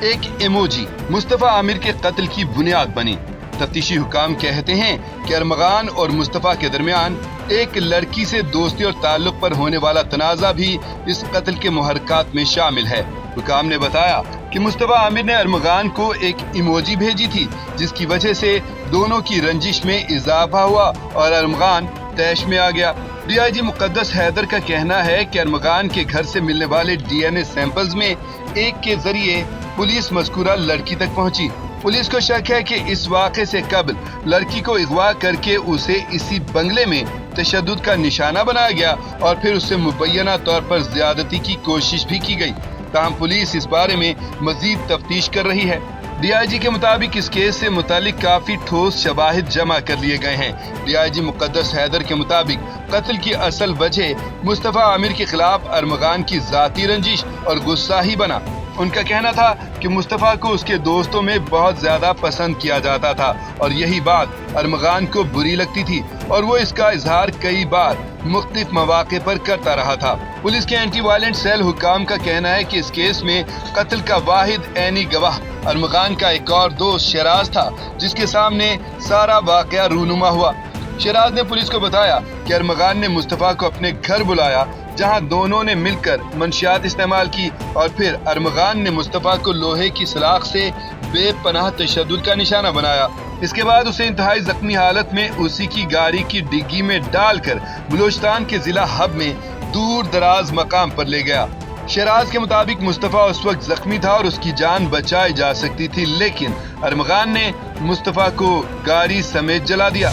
एक इमोजी मुस्तफा आमिर के कत्ल की बुनियाद बनी। तफ्तीशी हुकाम कहते हैं कि अरमगान और मुस्तफा के दरमियान एक लड़की से दोस्ती और ताल्लुक पर होने वाला तनाज़ा भी इस कत्ल के मुहर्रकात में शामिल है। हुकाम ने बताया कि मुस्तफा आमिर ने अरमगान को एक इमोजी भेजी थी, जिसकी वजह से दोनों की रंजिश में इजाफा हुआ और अरमगान तैश में आ गया। DIG मुकद्दस हैदर का कहना है कि अरमगान के घर से मिलने वाले DNA सैंपल्स में एक के जरिए पुलिस मज़कूरा लड़की तक पहुंची। पुलिस को शक है कि इस वाक़े से कबल लड़की को अगवा करके उसे इसी बंगले में तशद्दुद का निशाना बनाया गया और फिर उससे मुबैना तौर पर ज्यादती की कोशिश भी की गई। ताहम पुलिस इस बारे में मजीद तफ्तीश कर रही है। DIG के मुताबिक इस केस से मुतालिक काफी ठोस शवाहिद जमा कर लिए गए हैं। DIG मुकद्दस हैदर के मुताबिक कत्ल की असल वजह मुस्तफा आमिर के खिलाफ अरमगान की जाती रंजिश और गुस्सा ही बना। उनका कहना था कि मुस्तफा को उसके दोस्तों में बहुत ज्यादा पसंद किया जाता था और यही बात अरमगान को बुरी लगती थी और वो इसका इजहार कई बार मुख्तलिफ मौके पर करता रहा था। पुलिस के एंटी वायलेंट सेल हुकाम का कहना है कि इस केस में कत्ल का वाहिद ऐनी गवाह अरमगान का एक और दोस्त शराज था, जिसके सामने सारा वाकया रूनुमा हुआ। शराज ने पुलिस को बताया कि अरमगान ने मुस्तफा को अपने घर बुलाया, जहां दोनों ने मिलकर मंशियात इस्तेमाल की और फिर अरमगान ने मुस्तफा को लोहे की सलाख से बेपनाह तशद्दुद का निशाना बनाया। इसके बाद उसे इंतहाई जख्मी हालत में उसी की गाड़ी की डिग्गी में डालकर बलूचिस्तान के जिला हब में दूर दराज मकाम पर ले गया। शराज के मुताबिक मुस्तफा उस वक्त जख्मी था और उसकी जान बचाई जा सकती थी, लेकिन अरमगान ने मुस्तफा को गाड़ी समेत जला दिया।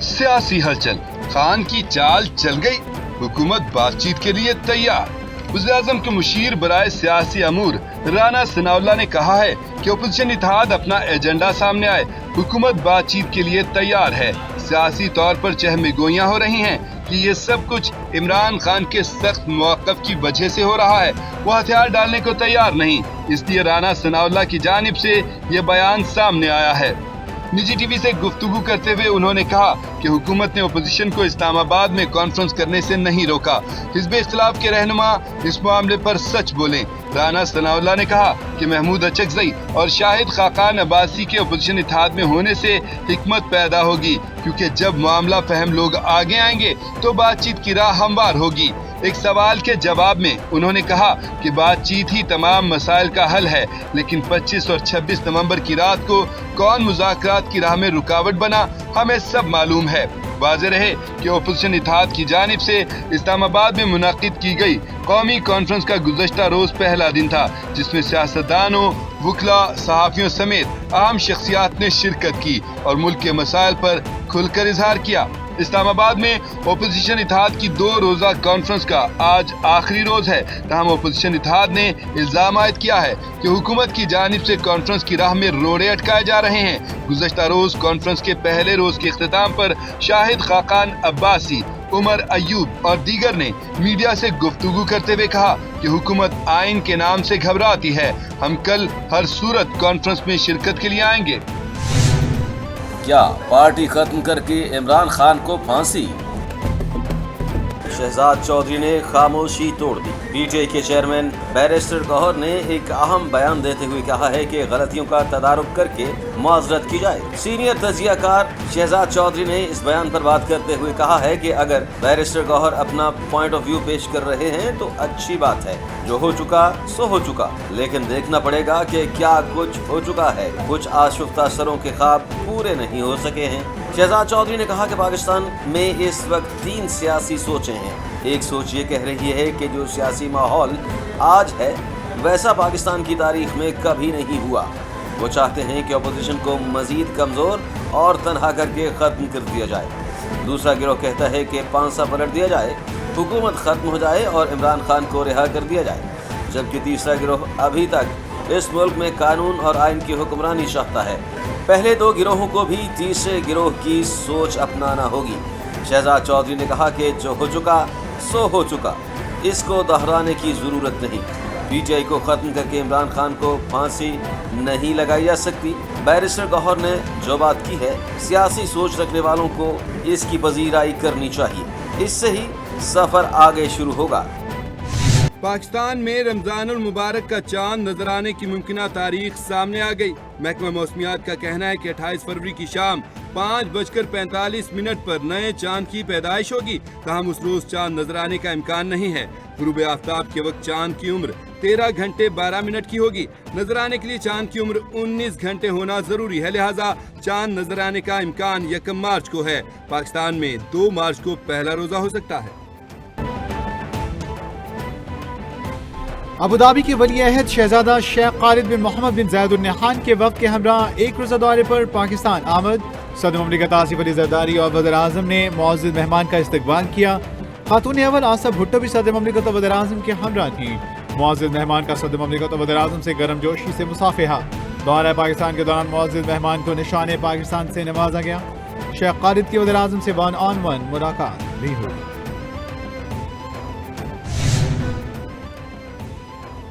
सियासी हलचल, खान की चाल चल गई, हुकूमत बातचीत के लिए तैयार। वज़ीर-ए-आज़म के मुशीर बराए सियासी अमूर राना सनाउल्लाह ने कहा है कि अपोजिशन इत्तेहाद अपना एजेंडा सामने आए, हुकूमत बातचीत के लिए तैयार है। सियासी तौर पर चहमगोइयां हो रही हैं कि ये सब कुछ इमरान खान के सख्त मौक़िफ़ की वजह से हो रहा है। वो हथियार डालने को तैयार नहीं, इसलिए राना सनाउल्लाह की जानिब से ये बयान सामने आया है। निजी टीवी से गुफ्तगू करते हुए उन्होंने कहा कि हुकूमत ने अपोजिशन को इस्लामाबाद में कॉन्फ्रेंस करने से नहीं रोका। हिज़्ब इख्तिलाफ के रहनुमा इस मामले पर सच बोलें। राना सनाउल्लाह ने कहा कि महमूद अचकज़ई और शाहिद खाकान अब्बासी के अपोजिशन इत्तेहाद में होने से हिकमत पैदा होगी, क्योंकि जब मामला फहम लोग आगे आएंगे तो बातचीत की राह हमवार होगी। एक सवाल के जवाब में उन्होंने कहा कि बातचीत ही तमाम मसाइल का हल है, लेकिन 25 और 26 नवंबर की रात को कौन मुज़ाकरात की राह में रुकावट बना, हमें सब मालूम है। वाज़ेह रहे कि अपोजिशन इत्तेहाद की जानिब से इस्लामाबाद में मुनाकिद की गई कौमी कॉन्फ्रेंस का गुज़श्ता रोज पहला दिन था, जिसमें सियासतदानों, वकला, सहाफ़ियों समेत अहम शख्सियात ने शिरकत की और मुल्क के मसाइल पर खुलकर इजहार किया। इस्लामाबाद में अपोजिशन इत्तेहाद की 2 रोज़ा कॉन्फ्रेंस का आज आखिरी रोज है। तमाम अपोजिशन इत्तेहाद ने इल्जाम आयद किया है कि हुकूमत की जानिब से कॉन्फ्रेंस की राह में रोड़े अटकाए जा रहे हैं। गुज़श्ता रोज कॉन्फ्रेंस के पहले रोज के इख्तिताम पर शाहिद खाकान अब्बासी, उमर अयूब और दीगर ने मीडिया से गुफ्तगू करते हुए कहा कि हुकूमत आइन के नाम से घबराती है। हम कल हर सूरत कॉन्फ्रेंस में शिरकत के लिए आएंगे। क्या पार्टी खत्म करके इमरान खान को फांसी? शहजाद चौधरी ने खामोशी तोड़ दी। PTI के चेयरमैन बैरिस्टर गौहर ने एक अहम बयान देते हुए कहा है कि गलतियों का तदारुक करके मुआज़रत की जाए। सीनियर तजियाकार शहजाद चौधरी ने इस बयान पर बात करते हुए कहा है कि अगर बैरिस्टर गौहर अपना पॉइंट ऑफ व्यू पेश कर रहे हैं तो अच्छी बात है, जो हो चुका सो हो चुका, लेकिन देखना पड़ेगा कि क्या कुछ हो चुका है। कुछ आशुफ्ता सरों के ख्वाब पूरे नहीं हो सके हैं। शहजाद चौधरी ने कहा कि पाकिस्तान में इस वक्त 3 सियासी सोचें हैं। एक सोच ये कह रही है कि जो सियासी माहौल आज है वैसा पाकिस्तान की तारीख में कभी नहीं हुआ। वो चाहते हैं कि अपोजिशन को मजीद कमज़ोर और तनहा करके ख़त्म कर दिया जाए। दूसरा गिरोह कहता है कि पांसा पलट दिया जाए, हुकूमत ख़त्म हो जाए और इमरान खान को रिहा कर दिया जाए। जबकि तीसरा गिरोह अभी तक इस मुल्क में कानून और आइन की हुक्मरानी चाहता है। पहले 2 गिरोहों को भी तीसरे गिरोह की सोच अपनाना होगी। शहजाद चौधरी ने कहा कि जो हो चुका सो हो चुका, इसको दोहराने की ज़रूरत नहीं। PTI को ख़त्म करके इमरान खान को फांसी नहीं लगाई जा सकती। बैरिस्टर गौहर ने जो बात की है, सियासी सोच रखने वालों को इसकी पजीराई करनी चाहिए। इससे ही सफ़र आगे शुरू होगा। पाकिस्तान में रमजान उल मुबारक का चांद नजर आने की मुमकिना तारीख सामने आ गई। महकमा मौसमियात का कहना है कि 28 फरवरी की शाम 5:45 पर नए चांद की पैदाइश होगी। ताहम उस रोज चांद नजर आने का इम्कान नहीं है। गुरूब आफ्ताब के वक्त चांद की उम्र 13 घंटे 12 मिनट की होगी। नजर आने के लिए चांद की उम्र 19 घंटे होना जरूरी है, लिहाजा चांद नजर आने का इम्कान 1 मार्च को है। पाकिस्तान में 2 मार्च को पहला रोजा हो सकता है। अबूधाबी के वली अहद शहजादा शेख खालिद बिन मोहम्मद बिन ज़ायद अल नहयान के वक्त के हमरा एक रोज़ा दौरे पर पाकिस्तान आमद। सदर ममलिकत आसिफ अली ज़रदारी और वज़ीर आज़म ने मुअज़्ज़ज़ मेहमान का इस्तकबाल किया। खातून अव्वल आसिफ भुट्टो भी सदर ममलिकत और वज़ीर आज़म के हमरा थी। मुअज़्ज़ज़ मेहमान का सदर ममलिकत और वज़ीर आज़म से गर्मजोशी से मुसाफिहा। दौरा पाकिस्तान के दौरान मुअज़्ज़ज़ मेहमान को निशान पाकिस्तान से नवाजा गया। शेख खालिद की वज़ीर आज़म से 1-on-1 मुलाकात भी हुई।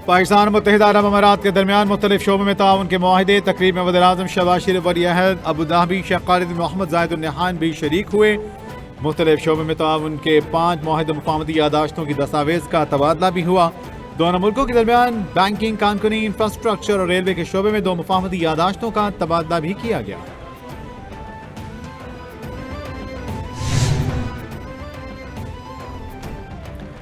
पाकिस्तान और मुत्तहिदा अरब अमारात के दरमियान मुख्तलिफ शोबों में ताउन के मुआहिदे। तकरीब में वज़ीर आज़म शहबाज शरीफ वली अहद अबूधाबी शेख खालिद बिन मोहम्मद ज़ायद अल नहयान भी शरीक हुए। मुख्तलिफ शोबों में ताउन के 5 मुआहिदे मुफाहमती यादाश्तों की दस्तावेज़ का तबादला भी हुआ। दोनों मुल्कों के दरमियान बैंकिंग, कानूनी, इंफ्रास्ट्रक्चर और रेलवे के शोबे में 2 मुफाहमती यादाश्तों का तबादला भी किया गया।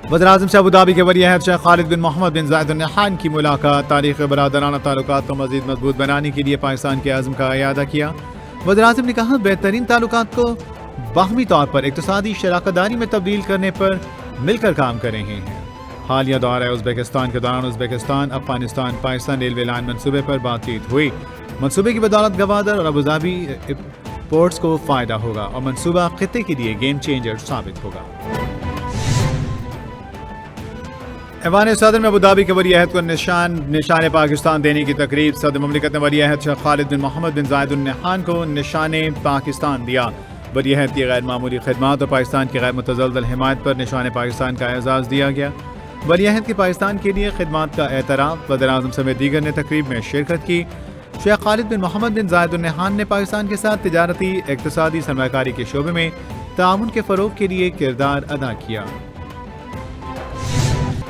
वज़ीर आज़म से अबूधाबी के वली अहद शेख खालिद बिन मोहम्मद बिन ज़ायद अल नहयान की मुलाकात। तारीख़ बरादराना ताल्लुकात को मज़ीद मजबूत बनाने के लिए पाकिस्तान के आज़म का इयादा किया। वज़ीर आज़म ने कहा, बेहतरीन ताल्लुकात को बाहमी तौर पर इक़्तिसादी शराकतदारी में तब्दील करने पर मिलकर काम कर रहे हैं। हालिया दौरा उज़्बेकिस्तान के दौरान Uzbekistan Afghanistan Pakistan railway line मनसूबे पर बातचीत हुई। मनसूबे की बदौलत गवादर और अबूधाबी पोर्ट्स को फ़ायदा होगा और मनसूबा खित्ते के लिए गेम चेंजर साबित होगा। ऐवान सदर में अबूधाबी के वली अहद को निशान पाकिस्तान देने की तकरीब। सदर ममलिकत ने वली अहद शेख खालिद बिन मोहम्मद बिन ज़ायद अल नहयान को निशान पाकिस्तान दिया। वली अहद की गैर मामूली खिदमात और पाकिस्तान की गैर मुतज़लज़ल हिमायत पर निशान पाकिस्तान का एजाज़ दिया गया। वली अहद की पाकिस्तान के लिए खिदमात का एतराफ़। वज़ीर आज़म समेत दीगर ने तकरीब में शिरकत की। शेख खालिद बिन मोहम्मद बिन ज़ायद अल नहयान ने पाकिस्तान के साथ तिजारती, इक़्तिसादी, सरमायाकारी के शोबे में ताउन के फ़रोग़ के लिए किरदार अदा किया।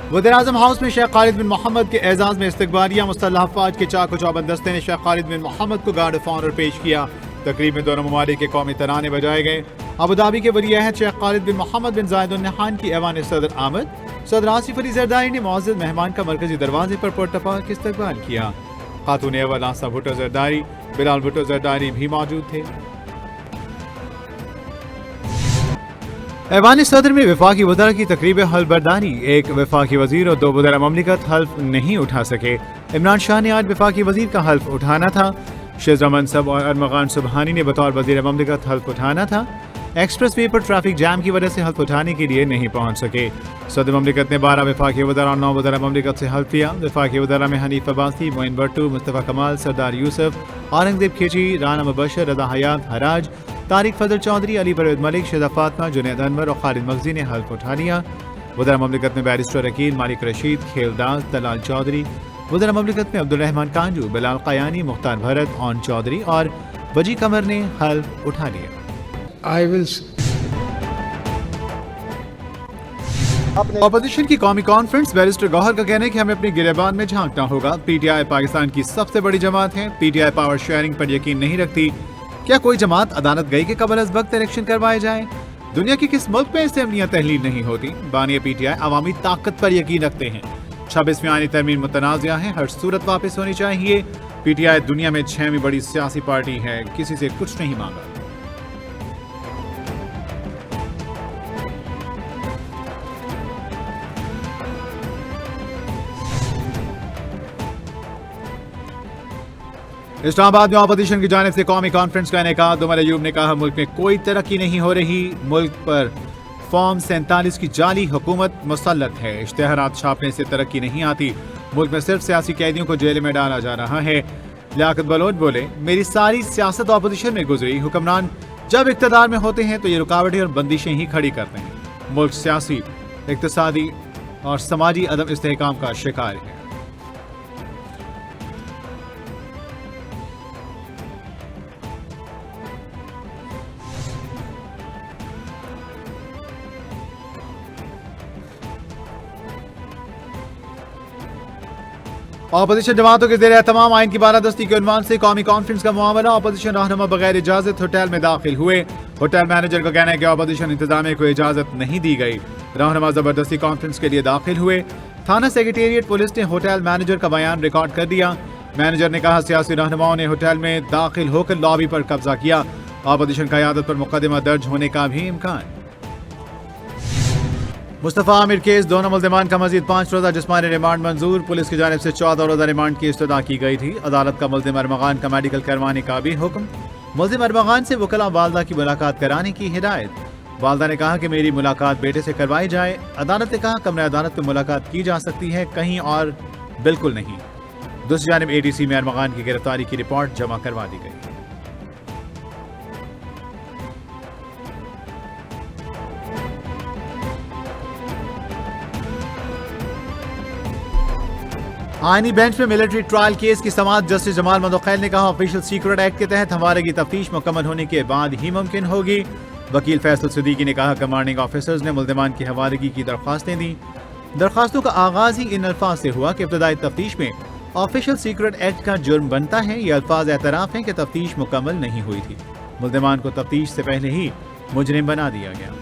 वज़ीर आज़म हाउस में शेख खालिद बिन मोहम्मद के एजाज़ में इस्तकबालिया। मुस्तल्लह अफ़वाज के चाको चौबंद दस्ते ने शेख खालिद बिन मोहम्मद को गार्ड ऑफ ऑनर पेश किया। तकरीब में दोनों ममालिक के कौमी तराने बजाए गए। अबूधाबी के वली अहद शेख खालिद बिन मोहम्मद बिन ज़ायद अल नहयान की ऐवान सदर आमद। सदर आसिफ अली ज़रदारी ने मुअज़्ज़ज़ मेहमान का मरकजी दरवाजे पर पुरतपाक इस्तकबाल किया। खातून अव्वल आसिफ भुट्टो ज़रदारी, बिलाल भुट्टो ज़रदारी भी मौजूद थे। ऐवान सदर में वफाकी वज़रा की तकरीब हल्फ बर्दारी। एक वफाकी वज़ीर और 2 वज़रा ममलिकत हल्फ नहीं उठा सके। इमरान शाह ने आज वफाकी वज़ीर का हल्फ उठाना था। शेज़रा मनसब और अरमगान सुबहानी ने बतौर वज़ीर ममलिकत हल्फ उठाना था। एक्सप्रेस वे पर ट्रैफिक जाम की वजह से हल्फ उठाने के लिए नहीं पहुँच सके। सदर ममलिकत ने 12 वफाकी वज़रा और 9 वज़रा ममलिकत से हल्फ लिया। वफाकी वज़रा में हनीफ अब्बासी, मोइन भट्टू, मुस्तफ़ा कमाल, सरदार यूसुफ, औरंगज़ेब खिची, राना मुबशर, रज़ा हयात, हराज, तारिक फजल चौधरी, अली परवेज़ मलिक, शेज़ा फातिमा, जुनैद अनवर और खालिद मगज़ी ने हल्फ उठा लिया। वज़रा ममलिकत में बैरिस्टर अकील, मालिक रशीद, खेलदास, दलाल चौधरी। वज़रा ममलिकत में अब्दुर्रहमान कांजू, बिलाल क़यानी, मुख्तार भरत, ओन चौधरी और वजी कमर ने हल्फ उठा लिया। अपोजिशन की कौमी कॉन्फ्रेंस बैरिस्टर गौहर का कहना है कि हमें अपने गिरेबान में झांकना होगा। पीटीआई पाकिस्तान की सबसे बड़ी जमात है। पीटीआई पावर शेयरिंग पर यकीन नहीं रखती। क्या कोई जमात अदालत गई के कबल अज़ वक्त इलेक्शन करवाए जाए? दुनिया के किस मुल्क में असेंबलियां तहलील नहीं होती? बानी पीटीआई अवामी ताकत पर यकीन रखते हैं। 26वीं आईनी तरमीम मुतनाज़िया है, हर सूरत वापस होनी चाहिए। पीटीआई दुनिया में 6वीं बड़ी सियासी पार्टी है, किसी से कुछ नहीं मांगा। इस्लामाबाद में अपोजिशन की जानिब से कौमी कॉन्फ्रेंस का इनेकाद। उमर अयूब ने कहा, मुल्क में कोई तरक्की नहीं हो रही। मुल्क पर फॉर्म 47 की जाली हुकूमत मुसल्लत है। इश्तेहारात छापने से तरक्की नहीं आती। मुल्क में सिर्फ सियासी कैदियों को जेल में डाला जा रहा है। लियाकत बलोच बोले, मेरी सारी सियासत अपोजिशन में गुजरी। हुक्मरान जब इक़्तिदार में होते हैं तो ये रुकावटें और बंदिशें ही खड़ी करते हैं। मुल्क सियासी, इक़्तिसादी और समाजी अदम इस्तेहकाम का शिकार है। अपोजिशन जमातों के ज़ेरे तमाम आइन की बालादस्ती के उन्वान से कौमी कॉन्फ्रेंस का मामला। अपोजिशन रहनुमा बगैर इजाजत होटल में दाखिल हुए। होटल मैनेजर का कहना है कि अपोजिशन इंतजामिया को इजाजत नहीं दी गई। रहनुमा जबरदस्ती कॉन्फ्रेंस के लिए दाखिल हुए। थाना सेक्रेटेरिएट पुलिस ने होटल मैनेजर का बयान रिकॉर्ड कर दिया। मैनेजर ने कहा सियासी रहनुमाओं ने होटल में दाखिल होकर लॉबी पर कब्जा किया। अपोजिशन क़यादत पर मुकदमा दर्ज होने का भी इम्कान। मुस्तफ़ा आमिर केस दोनों मुल्ज़िमान का मजीद 5 रोज़ा जिस्मानी रिमांड मंजूर। पुलिस की जानिब से 14 रोज़ा रिमांड की इस्तदा की गई थी। अदालत का मुल्ज़िम अरमगान का मेडिकल करवाने का भी हुक्म। मुल्ज़िम अरमगान से वकला वालदा की मुलाकात कराने की हिदायत। वालदा ने कहा कि मेरी मुलाकात बेटे से करवाई जाए। अदालत ने कहा कमरे अदालत में मुलाकात की जा सकती है, कहीं और बिल्कुल नहीं। दूसरी जानिब ADC में अरमगान की गिरफ्तारी की रिपोर्ट जमा करवा दी गई। आईनी बेंच में मिलिट्री ट्रायल केस की समाअत जस्टिस जमाल मंदोखैल ने कहा ऑफिशियल सीक्रेट एक्ट के तहत हवाले की तफ्तीश मुकम्मल होने के बाद ही मुमकिन होगी। वकील फैसल सिद्दीकी ने कहा कमांडिंग ऑफिसर्स ने मुल्ज़िमान की हवालगी की दरख्वास्तें दी। दरख्वास्तों का आगाज ही इन अल्फाज से हुआ कि इब्तदाई तफ्तीश में ऑफिशियल सीक्रेट एक्ट का जुर्म बनता है। ये अल्फाज एतराफ़ हैं कि तफ्तीश मुकम्मल नहीं हुई थी। मुल्ज़िमान को तफ्तीश से पहले ही मुजरिम बना दिया गया।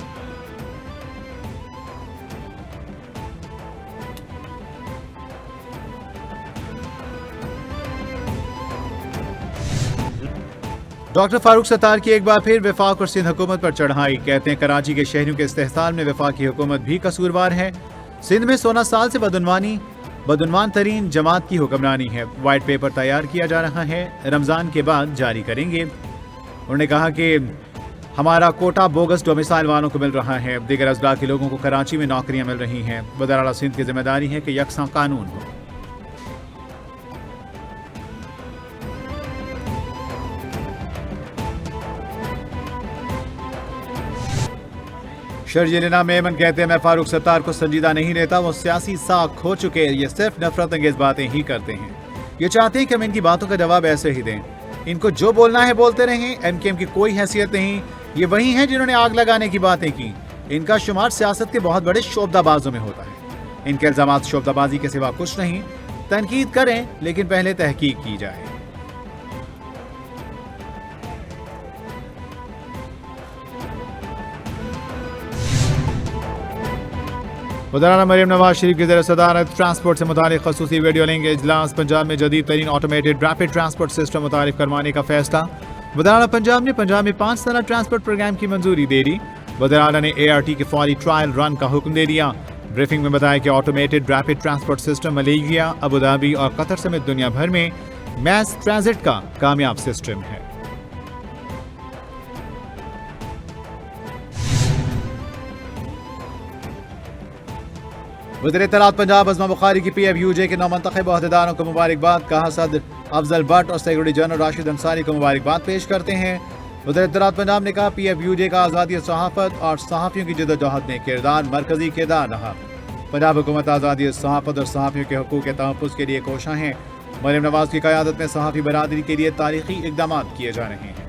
डॉक्टर फारूक सत्तार की एक बार फिर वफाक और सिंध हुकूमत पर चढ़ाई। कहते हैं कराची के शहरियों के इस्तेहसाल में वफाकी हुकूमत भी कसूरवार है। सिंध में 16 साल से बदउनवान तरीन जमात की हुक्मरानी है। वाइट पेपर तैयार किया जा रहा है, रमज़ान के बाद जारी करेंगे। उन्होंने कहा कि हमारा कोटा बोगस डोमिसाइल वालों को मिल रहा है। दीगर अजला के लोगों को कराची में नौकरियां मिल रही हैं। वज़ीर आला सिंध की जिम्मेदारी है कि यकसा कानून हो। शर्जीना मेमन कहते हैं मैं फारूक सत्तार को संजीदा नहीं लेता। वो सियासी साख खो चुके हैं। ये सिर्फ नफरत अंगेज बातें ही करते हैं। ये चाहते हैं कि हम इनकी बातों का जवाब ऐसे ही दें। इनको जो बोलना है बोलते रहें। MKM की कोई हैसियत नहीं। ये वही हैं जिन्होंने आग लगाने की बातें की। इनका शुमार सियासत के बहुत बड़े शोबदाबाजों में होता है। इनके इल्जामात शोबदाबाजी के सिवा कुछ नहीं। तनकीद करें लेकिन पहले तहकीक की जाए। वज़ीर मरीम नवाज शरीफ की ज़ेर सदारत ट्रांसपोर्ट से मुतालिक ख़ुसूसी वीडियो लिंक इजलास। पंजाब में जदीद तरीन ऑटोमेटेड रैपिड ट्रांसपोर्ट सिस्टम मुतारिफ करवाने का फैसला। वज़ीर पंजाब ने पंजाब में 5 साला ट्रांसपोर्ट प्रोग्राम की मंजूरी दे दी। वज़ीर ने ART के फौरी ट्रायल रन का हुक्म दे दिया। ब्रीफिंग में बताया कि automated rapid transport system Malaysia, Abu Dhabi और कतर समेत दुनिया भर में मैस ट्रांजिट का कामयाब सिस्टम है। वज़ीर इत्तलात पंजाब अज़मा बुखारी की PFUJ के नौमंतखब अहदेदारों को मुबारकबाद। कहा सदर अफजल भट्ट और सेक्रेटरी जनरल राशिद अंसारी को मुबारकबाद पेश करते हैं। वज़ीर इत्तलात पंजाब ने कहा PFUJ का आज़ादी सहाफ़त और सहाफ़ियों की जद्दोजहद में किरदार मरकजी किरदार रहा। पंजाब हुकूमत आज़ादी सहाफ़त और सहाफ़ियों के हकूक़ के तहफ़्फ़ुज़ के लिए कोशां है। मरीम नवाज की क़यादत में सहाफ़ी बरादरी के लिए तारीख़ी इक़दाम किए जा रहे हैं।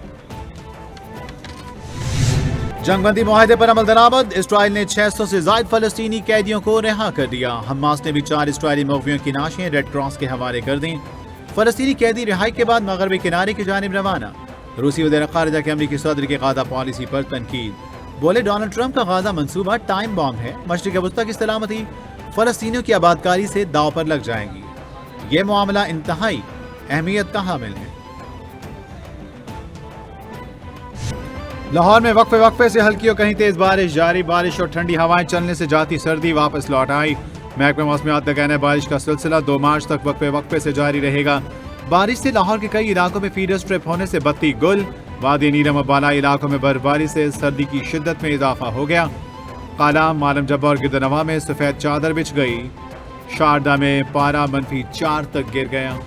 जंगबंदी मुआहदे पर अमल दरामद। इसराइल ने 600 से ज़ायद फ़लस्तीनी कैदियों को रिहा कर दिया। हमास ने भी 4 इसराइली मुग़वियों की नाशें रेड क्रॉस के हवाले कर दी। फ़लस्तीनी कैदी रिहाई के बाद मगरबी किनारे की जानिब रवाना। रूसी वज़ीर ख़ारिजा के अमरीकी सदर की गाज़ा पॉलिसी पर तनकीद। बोले डोनाल्ड ट्रंप का गाज़ा मंसूबा टाइम बॉम्ब है। मशरिक़ वस्ता की सलामती फ़लस्तीनियों की आबादकारी से दाव पर लग जाएगी। ये मामला इंतहाई अहमियत का हामिल है। लाहौर में वक्फे से हल्की और कहीं तेज बारिश जारी। बारिश और ठंडी हवाएं चलने से जाती सर्दी वापस लौट आई। महकमा मौसमियात का कहना है बारिश का सिलसिला 2 मार्च तक वक्फे से जारी रहेगा। बारिश से लाहौर के कई इलाकों में फीडर स्ट्रिप होने से बत्ती गुल। वादी नीलम और बालाई इलाकों में बर्फबारी से सर्दी की शिद्दत में इजाफा हो गया। कालाम, मालम जब्बा और गिरदनवा में सफ़ेद चादर बिछ गई। शारदा में पारा -4 तक गिर गया।